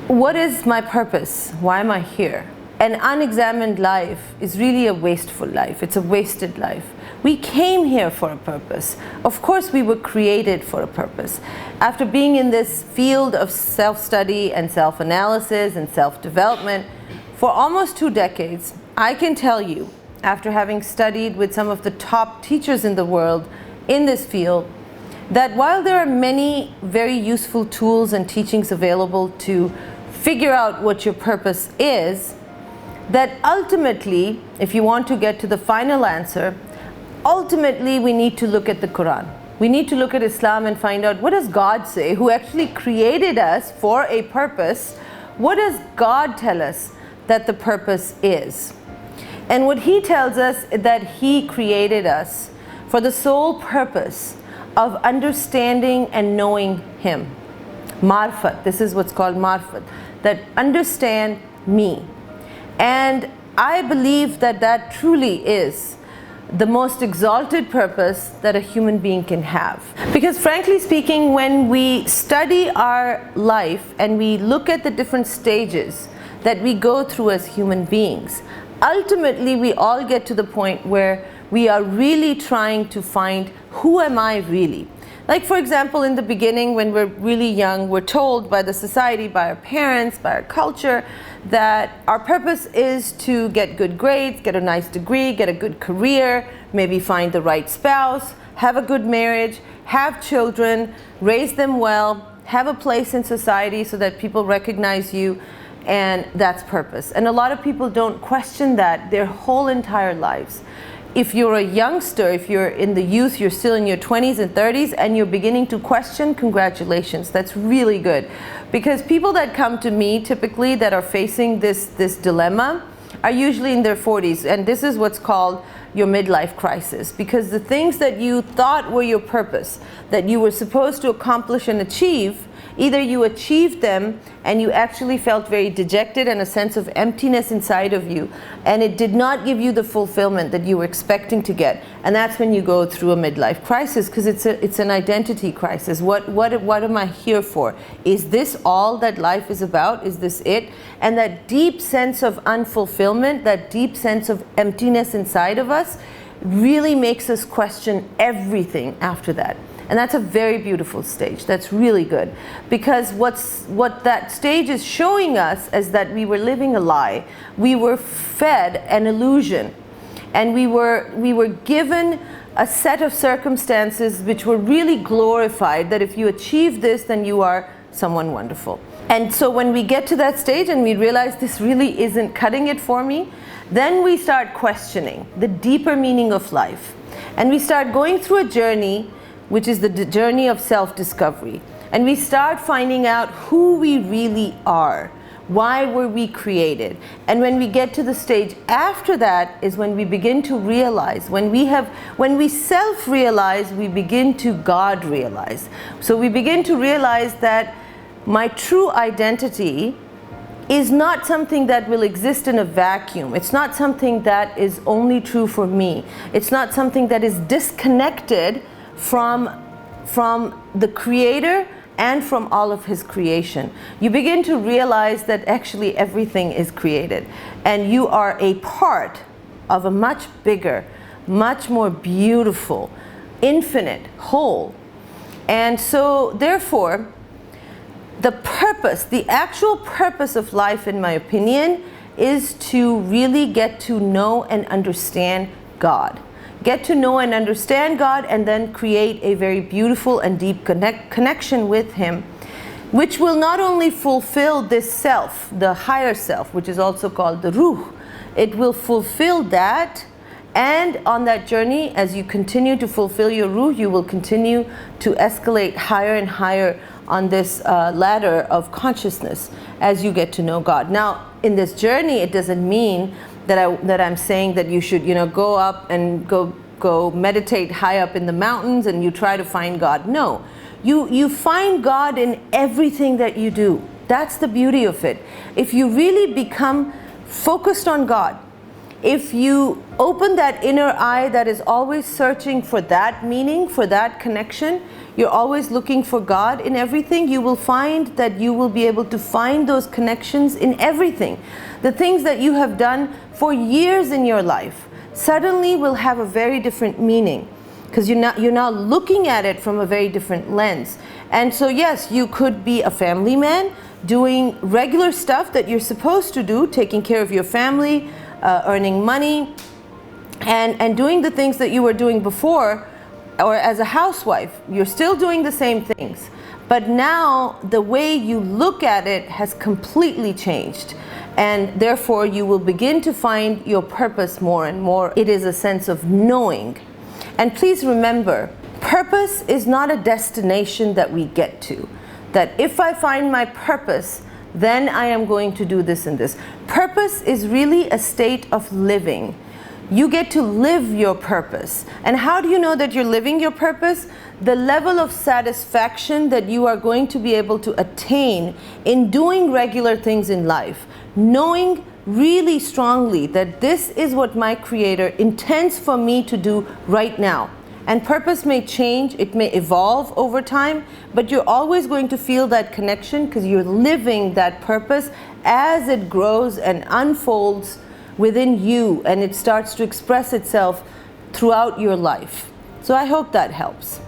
what is my purpose? Why am I here? An unexamined life is really a wasteful life. It's a wasted life. We came here for a purpose. Of course, we were created for a purpose. After being in this field of self-study and self-analysis and self-development for almost 2 decades, I can tell you, after having studied with some of the top teachers in the world in this field, that while there are many very useful tools and teachings available to figure out what your purpose is, that ultimately, if you want to get to the final answer, ultimately we need to look at the Quran. We need to look at Islam and find out, what does God say, who actually created us for a purpose? What does God tell us that the purpose is? And what He tells us is that He created us for the sole purpose of understanding and knowing Him. Marfat, this is what's called marfat, that understand me. And I believe that that truly is the most exalted purpose that a human being can have. Because frankly speaking, when we study our life and we look at the different stages that we go through as human beings, ultimately we all get to the point where we are really trying to find, who am I really? Like, for example, in the beginning, when we're really young, we're told by the society, by our parents, by our culture, that our purpose is to get good grades, get a nice degree, get a good career, maybe find the right spouse, have a good marriage, have children, raise them well, have a place in society so that people recognize you, and that's purpose. And a lot of people don't question that their whole entire lives. If you're a youngster, if you're in the youth, you're still in your 20s and 30s and you're beginning to question, congratulations, that's really good. Because people that come to me typically that are facing this dilemma are usually in their 40s, and this is what's called your midlife crisis. Because the things that you thought were your purpose, that you were supposed to accomplish and achieve, either you achieved them and you actually felt very dejected and a sense of emptiness inside of you, and it did not give you the fulfillment that you were expecting to get. And that's when you go through a midlife crisis, because it's an identity crisis. What am I here for? Is this all that life is about? Is this it? And that deep sense of unfulfillment, that deep sense of emptiness inside of us really makes us question everything after that. And that's a very beautiful stage. That's really good. Because what that stage is showing us is that we were living a lie. We were fed an illusion. And we were given a set of circumstances which were really glorified, that if you achieve this, then you are someone wonderful. And so when we get to that stage and we realize this really isn't cutting it for me, then we start questioning the deeper meaning of life. And we start going through a journey which is the journey of self-discovery. And we start finding out who we really are. Why were we created? And when we get to the stage after that is when we begin to realize, when we self-realize, we begin to God realize. So we begin to realize that my true identity is not something that will exist in a vacuum. It's not something that is only true for me. It's not something that is disconnected from the Creator and from all of His creation. You begin to realize that actually everything is created, and you are a part of a much bigger, much more beautiful, infinite whole. And so therefore, the purpose, the actual purpose of life, in my opinion, is to really get to know and understand God. Get to know and understand God, and then create a very beautiful and deep connection with Him, which will not only fulfill this self, the higher self, which is also called the ruh. It will fulfill that, and on that journey, as you continue to fulfill your ruh, you will continue to escalate higher and higher on this ladder of consciousness as you get to know God. Now, in this journey, it doesn't mean that I'm saying that you should, go up and go meditate high up in the mountains and you try to find God. No, you find God in everything that you do. That's the beauty of it. If you really become focused on God, If you open that inner eye that is always searching for that meaning, for that connection, you're always looking for God in everything, you will find that you will be able to find those connections in everything. The things that you have done for years in your life suddenly will have a very different meaning, because you're now looking at it from a very different lens. And so yes, you could be a family man doing regular stuff that you're supposed to do, taking care of your family, earning money, and doing the things that you were doing before. Or as a housewife, you're still doing the same things, but now the way you look at it has completely changed, and therefore you will begin to find your purpose more and more. It is a sense of knowing. And please remember, purpose is not a destination that we get to, that if I find my purpose, then I am going to do this and this. Purpose is really a state of living. You get to live your purpose. And how do you know that you're living your purpose? The level of satisfaction that you are going to be able to attain in doing regular things in life, knowing really strongly that this is what my Creator intends for me to do right now. And purpose may change, it may evolve over time, but you're always going to feel that connection because you're living that purpose as it grows and unfolds within you, and it starts to express itself throughout your life. So I hope that helps.